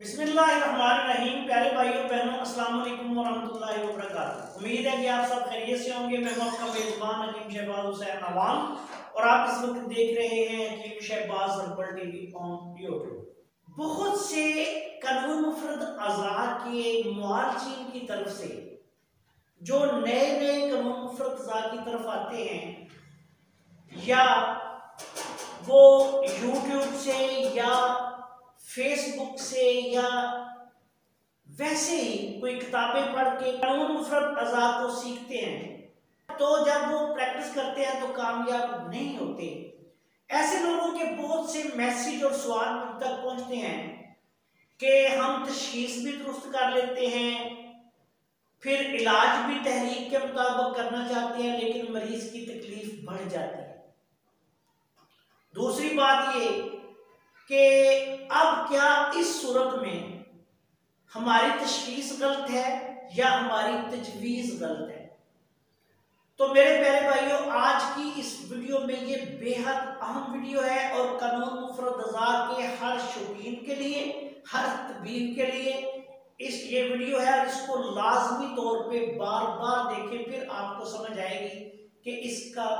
बिस्मिल्लाहिर्रहमानिर्रहीम। प्यारे भाइयों बहनों, अस्सलाम वालेकुम वरहमतुल्लाहि वबरकातुहू। उम्मीद है कि आप सब खैरियत से होंगे। मैं हूं आपका मेजबान हकीम शहबाज हुसैन अवान और आप इस वक्त देख रहे हैं Hakeem Shahbaz herbal TV on YouTube. बहुत से कानून मुफरद अज़ा के मुआलजीन की तरफ से जो नए नए कानून मुफरद अज़ा की तरफ आते हैं, या वो यूट्यूब से या फेसबुक से या वैसे ही कोई किताबें पढ़ के कानून मुफरद अज़ा को सीखते हैं, तो जब वो प्रैक्टिस करते हैं तो कामयाब नहीं होते। ऐसे लोगों के बहुत से मैसेज और सवाल मुझ तक पहुंचते हैं कि हम तशखीस भी दुरुस्त कर लेते हैं, फिर इलाज भी तहरीक के मुताबिक करना चाहते हैं, लेकिन मरीज की तकलीफ बढ़ जाती है। दूसरी बात ये कि अब क्या इस सूरत में हमारी तशखीस गलत है या हमारी तजवीज़ गलत है। तो मेरे प्यारे भाइयों, आज की इस वीडियो में ये बेहद अहम वीडियो है और कानून मुफरद अज़ा के हर शौकीन के लिए, हर तबीब के लिए ये वीडियो है और इसको लाजमी तौर पे बार बार देखें, फिर आपको समझ आएगी कि इसका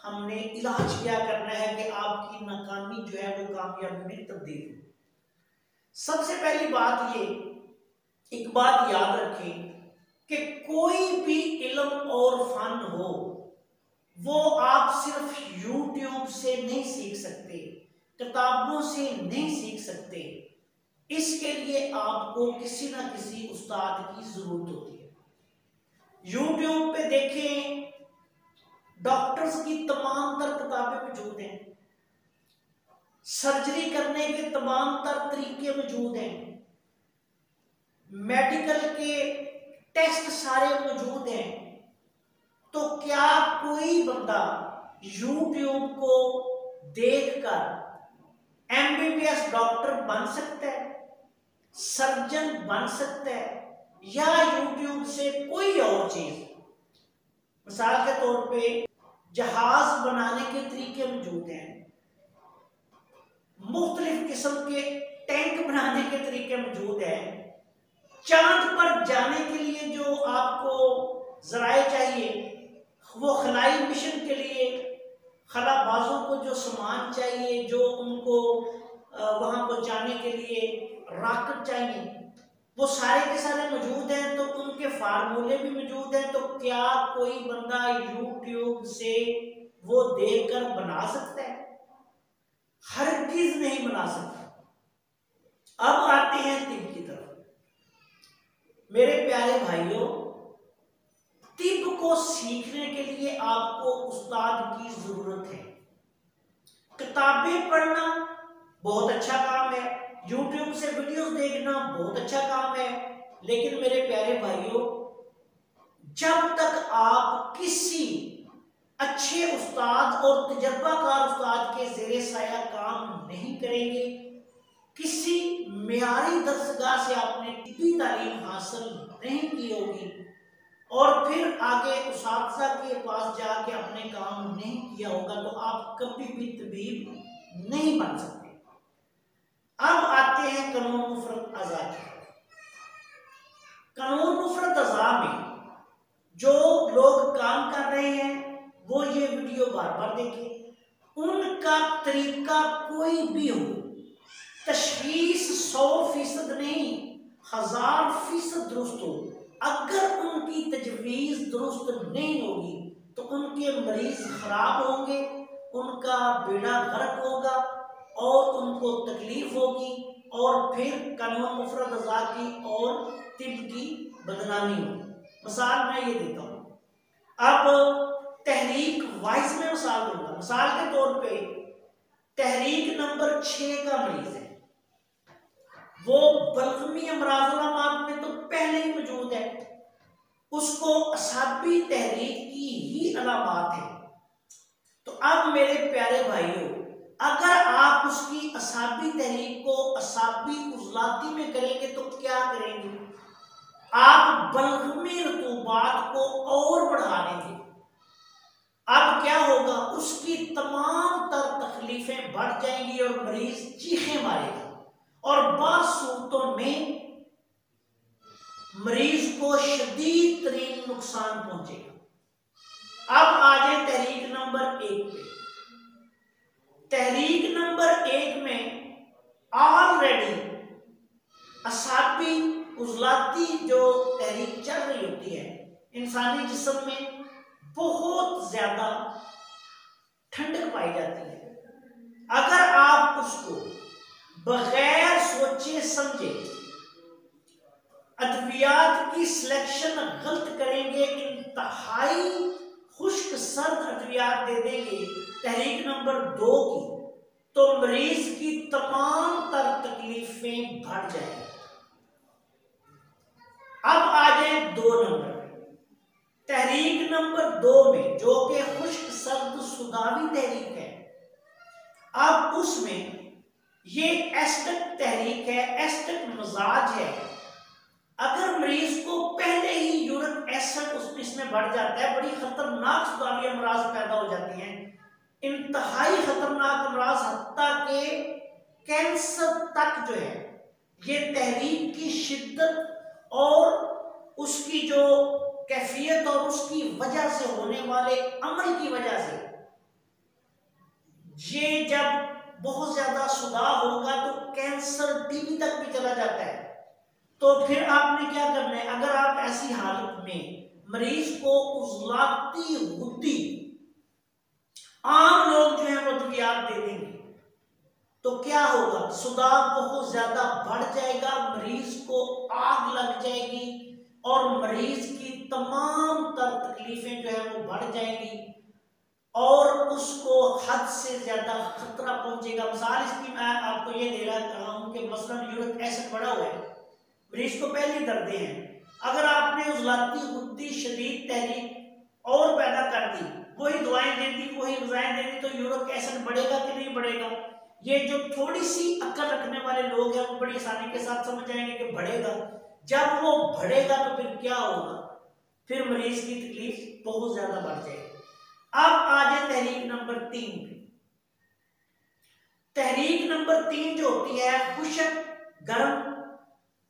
हमने इलाज क्या करना है कि आपकी नाकामी जो है वो कामयाबी में तब्दील हो। सबसे पहली बात ये, एक बात याद रखें कि कोई भी इल्म और फन हो वो आप सिर्फ यूट्यूब से नहीं सीख सकते, किताबों से नहीं सीख सकते। इसके लिए आपको किसी ना किसी उस्ताद की जरूरत होती है। यूट्यूब पे देखें, डॉक्टर्स की तमाम तर किताबें मौजूद हैं, सर्जरी करने के तमाम तर तरीके मौजूद हैं, मेडिकल के टेस्ट सारे मौजूद हैं। तो क्या कोई बंदा यूट्यूब को देखकर एमबीबीएस डॉक्टर बन सकता है, सर्जन बन सकता है, या यूट्यूब से कोई और चीज, मिसाल के तौर पे जहाज बनाने के तरीके मौजूद हैं, मुख्तलिफ किस्म के टैंक बनाने के तरीके मौजूद हैं, चांद पर जाने के लिए जो आपको जराए चाहिए, वो खलाई मिशन के लिए खलाबाजों को जो सामान चाहिए, जो उनको वहां पहुंचाने के लिए रॉकेट चाहिए, वो सारे के सारे मौजूद हैं। तो उनके फार्मूले भी मौजूद हैं। तो क्या कोई बंदा यूट्यूब से वो देखकर बना सकता है? हरगिज़ नहीं बना सकता। अब आते हैं तिब की तरफ। मेरे प्यारे भाइयों, तिब को सीखने के लिए आपको उस्ताद की जरूरत है। किताबें पढ़ना बहुत अच्छा काम है, यूट्यूब से वीडियोस देखना बहुत अच्छा काम है, लेकिन मेरे प्यारे भाइयों, जब तक आप किसी अच्छे उस्ताद और तजर्बाकार उस्ताद के ज़ेरे साया काम नहीं करेंगे, किसी मेयारी दरसगाह से आपने तिब्बी तालीम हासिल नहीं की होगी और फिर आगे उस्ताद के पास जाके अपने काम नहीं किया होगा, तो आप कभी भी तबीब नहीं बन सकते। अब आते हैं कानून मुफरद अज़ा की। कानून मुफरद अज़ा में जो लोग काम कर रहे हैं वो ये वीडियो बार बार देखें। उनका तरीका कोई भी हो, तशखीस 100% नहीं 1000% दुरुस्त हो, अगर उनकी तजवीज़ दुरुस्त नहीं होगी तो उनके मरीज खराब होंगे, उनका बेड़ा गर्क होगा और उनको तकलीफ होगी और फिर कानून मुफरद अज़ा की और तिब की बदनामी होगी। मिसाल मैं ये देता हूँ, अब तहरीक वाइज में मिसाल दूंगा। मिसाल के तौर पे तहरीक नंबर 6 का मरीज है, वो बलगमी अमराज़ अलामात में तो पहले ही मौजूद है, उसको असाबी तहरीक की ही अलामात है। तो अब मेरे प्यारे भाइयों, अगर आप उसकी असाबी तहरीक को असाबी उजलाती में करेंगे तो क्या करेंगे? आप बलगमी रतूबात को और बढ़ा देंगे। अब क्या होगा? उसकी तमाम तर तकलीफें बढ़ जाएंगी और मरीज चीखें मारेगा और बात सूरतों में मरीज को शदीद तरीन नुकसान पहुंचेगा। अब आ जाए तहरीक नंबर 1 पे। तहरीक नंबर 1 में ऑलरेडी असाबी उजलाती जो तहरीक चल रही होती है, इंसानी जिस्म में बहुत ज्यादा ठंडक पाई जाती है। अगर आप उसको बगैर सोचे समझे अद्वियात की सिलेक्शन गलत करेंगे, इंतहाई खुश्क सर्द अद्वियात दे देंगे तहरीक नंबर 2 की, तो मरीज की तमाम तर तकलीफें बढ़ जाएंगी। अब आ जाए 2 नंबर पे। तहरीक नंबर 2 में जो कि खुश्क सर्द सुदावी तहरीक है, अब उसमें ये एस्टक तहरीक है, एस्टक मजाज है। अगर मरीज को पहले ही यूरिक एसिड इसमें बढ़ जाता है, बड़ी खतरनाक सुदावी अमराज पैदा हो जाती हैं, इंतहाई खतरनाक अमराज, हत्ता के कैंसर तक जो है, ये तहरीक की शिद्दत और उसकी जो कैफियत और उसकी वजह से होने वाले अमल की वजह से, ये जब बहुत ज्यादा सुधार होगा तो कैंसर टीबी तक भी चला जाता है। तो फिर आपने क्या करना है, अगर आप ऐसी हालत में मरीज को उजलाती गुद्दी, आम लोग जो है वो अद्वियात दे देंगे, तो क्या होगा, सुधार बहुत ज्यादा बढ़ जाएगा, मरीज को आग लग जाएगी और मरीज की तमाम तर तकलीफें जो है वो बढ़ जाएंगी और उसको हद से ज्यादा खतरा पहुंचेगा। मिसाल इसकी मैं आपको ये दे रहा हूं कि मसलन यूरिक एसिड बढ़ा हुआ है, मरीज को पहली दर्दें हैं, अगर आपने उजलाती गुद्दी शदीद तहरीक और पैदा कर दी, वही दवाएं दे दी, वही ग़िज़ाएं दे दी, तो यूरिक एसिड बढ़ेगा कि नहीं बढ़ेगा? ये जो थोड़ी सी अक्ल रखने वाले लोग हैं वो बड़ी आसानी के साथ समझ जाएंगे कि बढ़ेगा। जब वो बढ़ेगा तो फिर क्या होगा, फिर मरीज की तकलीफ बहुत ज्यादा बढ़ जाएगी। अब आ जाए तहरीक नंबर 3 पे। तहरीक नंबर 3 जो होती है खुश्क गर्म,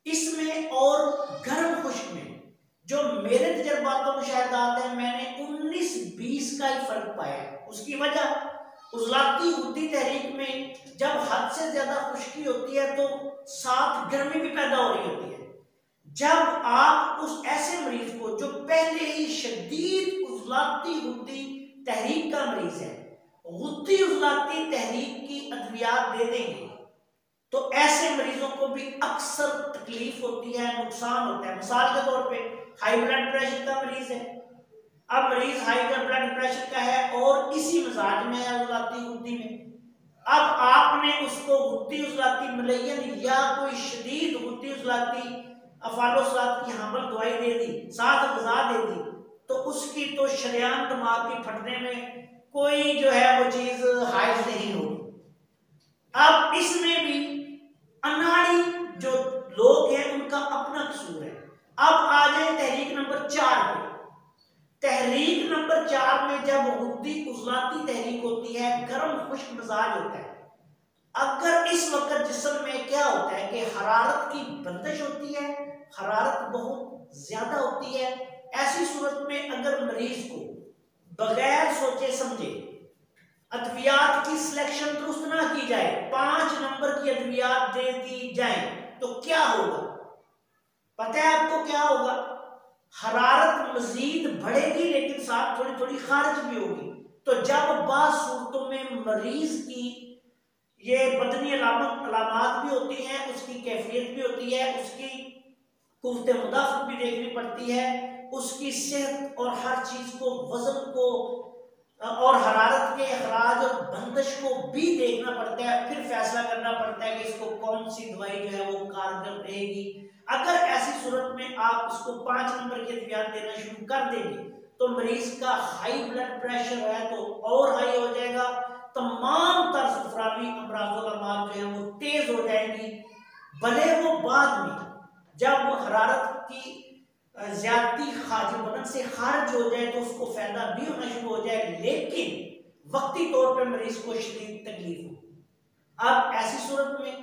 इसमें और गर्म खुश्क में जो मेरे तजर्बात और मुशाहिदात है, मैंने 19-20 का ही फर्क पाया है। उसकी वजह, उजलाती गुद्दी तहरीक में जब हद से ज्यादा खुश्की होती है तो साथ गर्मी भी पैदा हो रही होती है। जब आप उस ऐसे मरीज को जो पहले ही शदीद उजलाती गुद्दी तहरीक का मरीज है, गुद्दी उजलाती तहरीक की अद्वियात दे देंगे, तो ऐसे मरीजों को भी अक्सर तकलीफ होती है, नुकसान होता है। मिसाल के तौर पे हाई ब्लड प्रेशर का मरीज है, अब मरीज हाई ब्लड प्रेशर का है और इसी मिजाज में है उजलाती गुद्दी में, अब आपने उसको गुद्दी उजलाती मलयन या कोई शदीद गुद्दी उजलाती अफालोसलात की हमल दवाई दे दी, साथ ग़िज़ा दे दी, तो उसकी तो शरेआन दिमाग की फटने में कोई जो है वो चीज हाइज नहीं होगी। अब इसमें भी अनाड़ी जो लोग हैं उनका अपना कसूर है। अब आ जाए तहरीक नंबर 4 पे। तहरीक नंबर 4 में जब गुद्दी उजलाती तहरीक होती है, गर्म खुश्क मिजाज होता है, अगर इस वक्त जिस्म में क्या होता है कि हरारत की बंदिश होती है, हरारत बहुत ज्यादा होती है, ऐसी सूरत में अगर मरीज को बगैर सोचे समझे अद्वियात की सिलेक्शन दुरुस्त ना की जाए, 5 नंबर की अद्वियात दे दी जाए, तो क्या होगा पता है आपको? क्या होगा, हरारत मजीद बढ़ेगी लेकिन साथ थोड़ी थोड़ी खारिज भी होगी। तो जब बाज़ सूरतों में मरीज की ये बदनी अलामात भी होती हैं, उसकी कैफियत भी होती है, उसकी कुव्वत मुदाफ़त भी देखनी पड़ती है, उसकी सेहत और हर चीज को, वजन को और हरारत के अखराज और बंदिश को भी देखना पड़ता है, फिर फैसला करना पड़ता है कि इसको कौन सी दवाई जो है वो कारगर रहेगी। अगर ऐसी सूरत में आप उसको 5 नंबर की अद्वियात देना शुरू कर देंगे तो मरीज का हाई ब्लड प्रेशर है तो और हाई हो जाएगा, तमाम तरसफरावी अमराज़ जो है वो तेज हो जाएंगी, भले वो बाद में जब हरारत की ज्यादती खारिज से खारिज हो जाए तो उसको फायदा भी होना शुरू हो जाए, लेकिन वक्ती तौर पर मरीज को शदीद तकलीफ हो। अब ऐसी सूरत में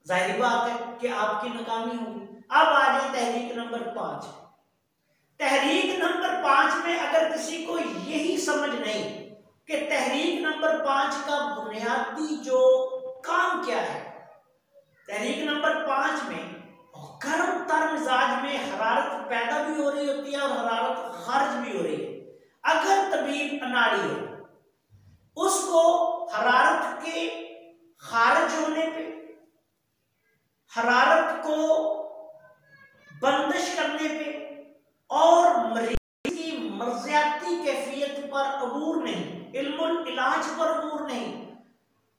जाहिर बात है कि आपकी नाकामी होगी। अब आ जाए तहरीक नंबर 5। तहरीक नंबर 5 में अगर किसी को यही समझ नहीं कि तहरीक नंबर 5 का बुनियादी जो काम क्या है, तहरीक नंबर 5 में गर्म तर मिजाज में हरारत पैदा भी हो रही होती है और हरारत खारिज भी हो रही है। अगर तबीब अनाड़ी है, उसको हरारत के खारिज होने पे, हरारत को बंदिश करने पे और मरीज की मर्जियाती कैफियत पर अबूर नहीं, इल्मुल इलाज पर अबूर नहीं,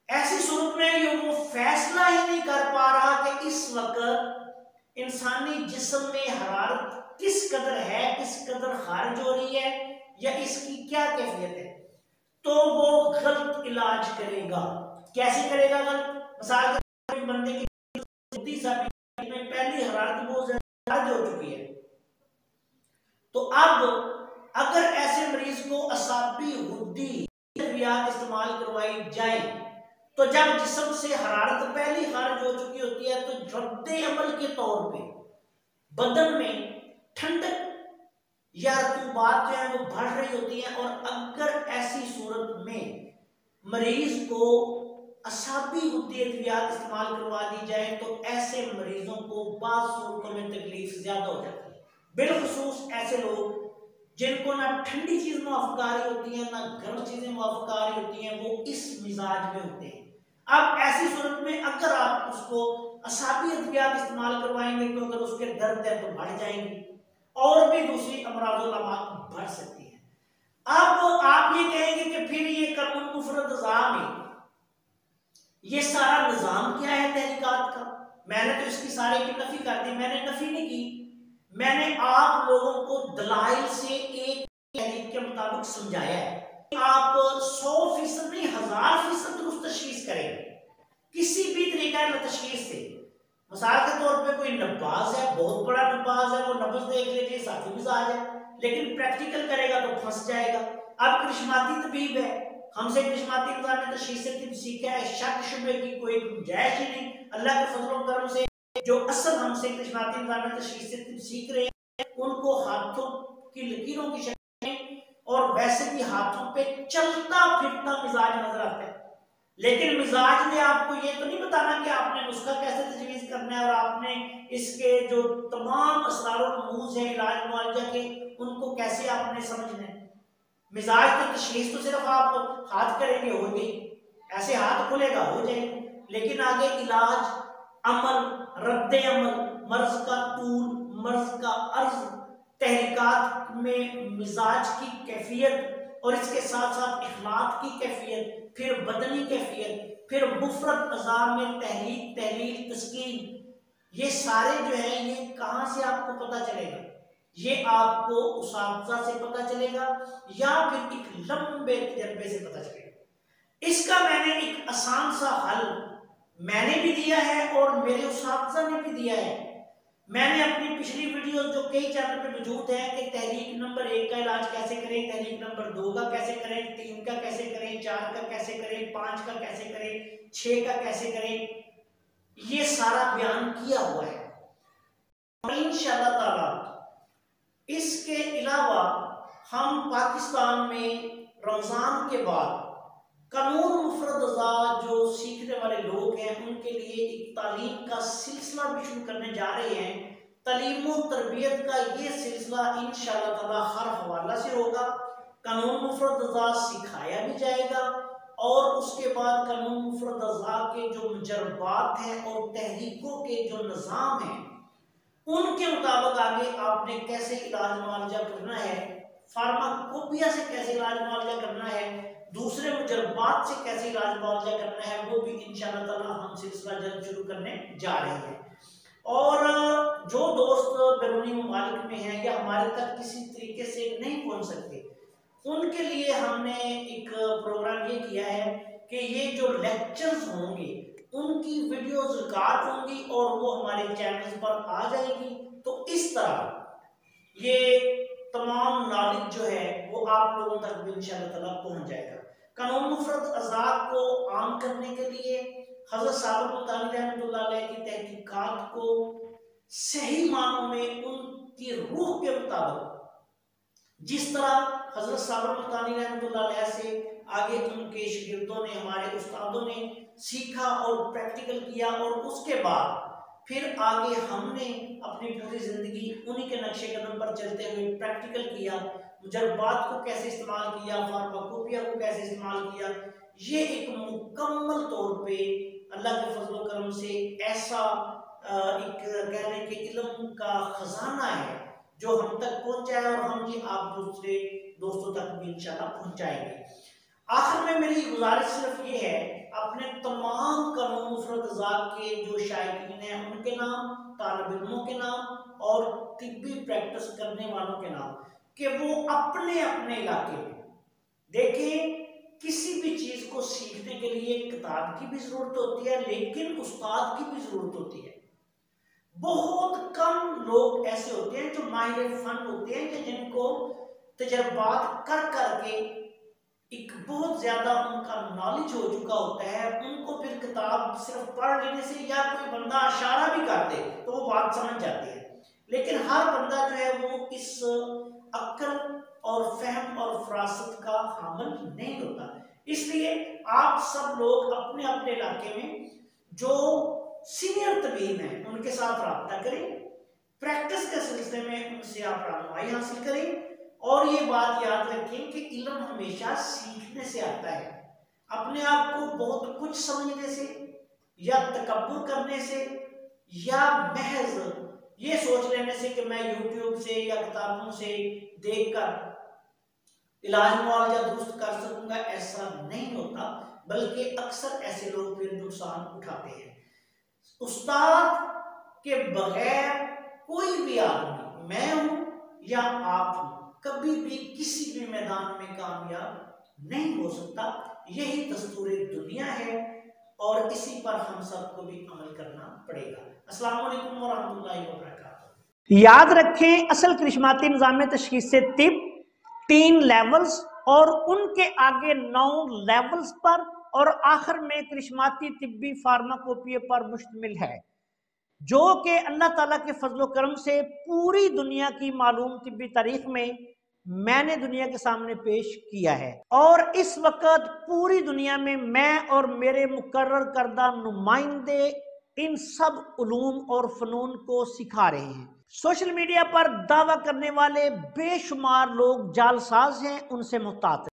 ऐसी सूरत में ये वो फैसला ही नहीं कर पा रहा कि इस वक्त इंसानी जिस्म में हरारत किस कदर है, किस कदर खारिज हो रही है या इसकी क्या कैफियत है, तो वो गलत इलाज करेगा। कैसे करेगा गलत? मिसाल के तौर पर बंदे की में पहली हरारत बहुत ज्यादा हो चुकी है, तो अब अगर ऐसे मरीज को असाबी हुद्दी अद्वियात इस्तेमाल करवाई जाए, तो जब जिस्म से हरारत पहली खारिज हो चुकी होती है तो रद्दे अमल के तौर पे बदन में ठंडक या रतूबात जो है वो बढ़ रही होती है। और अगर ऐसी सूरत में मरीज को असाबी हुद्दी अद्वियात इस्तेमाल करवा दी जाए तो ऐसे मरीजों को बाज़ सूरतों में तकलीफ ज्यादा हो जाती है। बिलखुसूस ऐसे लोग जिनको ना ठंडी चीज मुआफ़ आ रही होती है ना गर्म चीजें मुआफ़ आ रही होती हैं, वो इस मिजाज में होते हैं। अब ऐसी सूरत में अगर आप उसको असाबी अद्वियात इस्तेमाल करवाएंगे तो अगर उसके दर्द है तो बढ़ जाएंगे और भी दूसरी अमराज़ बढ़ सकती है। अब आप ये कहेंगे कि फिर ये कानून मुफरद अज़ा में ये सारा निजाम क्या है तहरीकात का? मैंने तो इसकी सारे की नफी कर दी। मैंने नफी नहीं की, मैंने आप लोगों को दलाइल से एक तहरीक के मुताबिक समझाया है। आप 100% नहीं 1000% दुरुस्त तशखीस करेंगे किसी भी तरीका तशखीस से। मिसाल के तौर पे कोई नब्बाज है, बहुत बड़ा नब्बाज है, वो नब्ज देख लीजिए साथी मिजाज है, लेकिन प्रैक्टिकल करेगा तो फंस जाएगा। अब करिश्माती तबीब है, हमसे करिश्माती निज़ाम में तशखीस सीखा है, शक शुबे की कोई गुंजाइश ही नहीं। अल्लाह के फजल और करम से जो असल हमसे करिश्माती निज़ाम में तशखीस सीख रहे हैं उनको हाथों की लकीरों की शक्ल में और वैसे भी हाथों पे चलता फिरता मिजाज नजर आता है। लेकिन मिजाज ने आपको ये तो नहीं बताना कि आपने नुस्खा कैसे तजवीज़ करना है और आपने इसके जो तमाम असरार और रमूज़ हैं इलाज मुआलजा के उनको कैसे आपने समझना है। मिजाज की तशखीस तो सिर्फ आप हाथ करेंगे हो गई, ऐसे हाथ खुलेगा हो जाएगा, लेकिन आगे इलाज, अमल, रद्दे अमल, मर्ज का तूल, मर्ज का अर्ज, तहरीकात में मिजाज की कैफियत और इसके साथ साथ इखलाक की कैफियत, फिर बदनी कैफियत, फिर मुफरद अज़ा में तहरीक, तहलील, तस्कीन, ये सारे जो है ये कहाँ से आपको पता चलेगा? ये आपको उसातिज़ा से पता चलेगा या फिर एक लंबे तजर्बे से पता चलेगा। इसका मैंने एक आसान सा हल मैंने भी दिया है और मेरे उसातिज़ा ने भी दिया है। मैंने अपनी पिछली वीडियो जो कई चैनल पे मौजूद है कि तहरीक नंबर 1 का इलाज कैसे करें, तहरीक नंबर 2 का कैसे करें, 3 का कैसे करें, 4 का कैसे करें, 5 का कैसे करें, 6 का कैसे करें, ये सारा बयान किया हुआ है। इंशाअल्लाह ताला इसके अलावा हम पाकिस्तान में रमजान के बाद कानून मुफरद अज़ा जो सीखने वाले लोग हैं उनके लिए एक तालीम का सिलसिला भी शुरू करने जा रहे हैं। तालीम और तरबियत का ये सिलसिला इंशाअल्लाह ताला हर हवाला से होगा। कानून मुफरद अज़ा सिखाया भी जाएगा और उसके बाद कानून मुफरद अज़ा के जो मुजरबात हैं और तहरीकों के जो निज़ाम हैं उनके मुताबिक आगे आपने कैसे इलाज मुआलजा करना है, फार्माकोपिया से कैसे इलाज मुआलजा करना है, दूसरे मुजरबात से कैसे इलाज मुआवजा करना है, वो भी इंशाअल्लाह ताला हम सिलसिला जल्द शुरू करने जा रहे हैं। और जो दोस्त बैरूनी ममालिक में हैं या हमारे तक किसी तरीके से नहीं पहुंच सकते उनके लिए हमने एक प्रोग्राम ये किया है कि ये जो लेक्चर्स होंगे उनकी वीडियोस रिकॉर्ड होंगी और वो हमारे चैनल पर आ जाएगी। तो इस तरह ये तमाम नॉलेज जो है वो आप लोगों तक भी इंशाअल्लाह ताला पहुंच जाएगा। कानून मुफरद अज़ा को आम करने के लिए हजरत साबिर मुल्तानी रहमतुल्लाह अलैह की तहकीकात को सही मानों में उनकी रूह के मुताबिक, जिस तरह हजरत साबिर मुल्तानी रहमतुल्लाह अलैह से आगे उनके शागिर्दों ने, हमारे उस्तादों ने सीखा और प्रैक्टिकल किया, और उसके बाद फिर आगे हमने अपनी पूरी जिंदगी उन्हीं के नक्शे कदम पर चलते हुए प्रैक्टिकल किया, मुजरबात को कैसे इस्तेमाल किया, फार्माकोपिया को कैसे इस्तेमाल किया, ये एक मुकम्मल तौर पे अल्लाह के फजल करम से ऐसा एक कहने के इल्म का खजाना है जो हम तक पहुंचा है, और हम ये आप दूसरे दोस्तों तक भी इंशाल्लाह पहुंचाएंगे। आखिर में मेरी गुजारिश सिर्फ ये है, अपने तमाम कानून मुफरत के जो शायकीन हैं उनके नाम, तालिब इल्मों के नाम और तिब्बी प्रैक्टिस करने वालों के नाम, कि वो अपने अपने इलाके में देखें। किसी भी चीज को सीखने के लिए किताब की भी जरूरत होती है, लेकिन उस्ताद की भी जरूरत होती है। बहुत कम लोग ऐसे होते हैं जो माहिर फन होते हैं, कि जिनको तजर्बात कर करके एक बहुत ज्यादा उनका नॉलेज हो चुका होता है, उनको फिर किताब सिर्फ पढ़ लेने से या कोई बंदा इशारा भी कर दे तो वो बात समझ जाती है। लेकिन हर बंदा जो है वो इस अक्ल और फहम और फरासत का हामिल नहीं होता। इसलिए आप सब लोग अपने अपने इलाके में जो सीनियर तबीब हैं उनके साथ रब्ता करें, प्रैक्टिस के सिलसिले में उनसे आप रहनुमाई हासिल करें, और ये बात याद रखें कि इल्म हमेशा सीखने से आता है। अपने आप को बहुत कुछ समझने से या तकब्बुर करने से या महज ये सोच लेने से कि मैं यूट्यूब से या किताबों से देखकर इलाज मुआवजा दुरुस्त कर सकूंगा, ऐसा नहीं होता, बल्कि अक्सर ऐसे लोग फिर नुकसान उठाते हैं। उस्ताद के बगैर कोई भी आदमी, मैं हूं या आप हूं, कभी भी किसी भी मैदान में कामयाब नहीं हो सकता। यही दस्तूर दुनिया है और इसी पर हम सबको भी अमल करना पड़ेगा। अस्सलाम वालेकुम वरहमतुल्लाहि वबरकातुहू। याद रखें, असल करिश्माती निज़ाम तशखीस से तिब 3 लेवल्स और उनके आगे 9 लेवल्स पर और आखिर में करिश्माती तिब्बी फार्माकोपिया पर मुश्तमिल है, जो कि अल्लाह ताला के फजलो करम से पूरी दुनिया की मालूम तिब्बी तारीख में मैंने दुनिया के सामने पेश किया है। और इस वक्त पूरी दुनिया में मैं और मेरे मुकर्रर करदा नुमाइंदे इन सब उलूम और फनून को सिखा रहे हैं। सोशल मीडिया पर दावा करने वाले बेशुमार लोग जालसाज हैं, उनसे मुहतात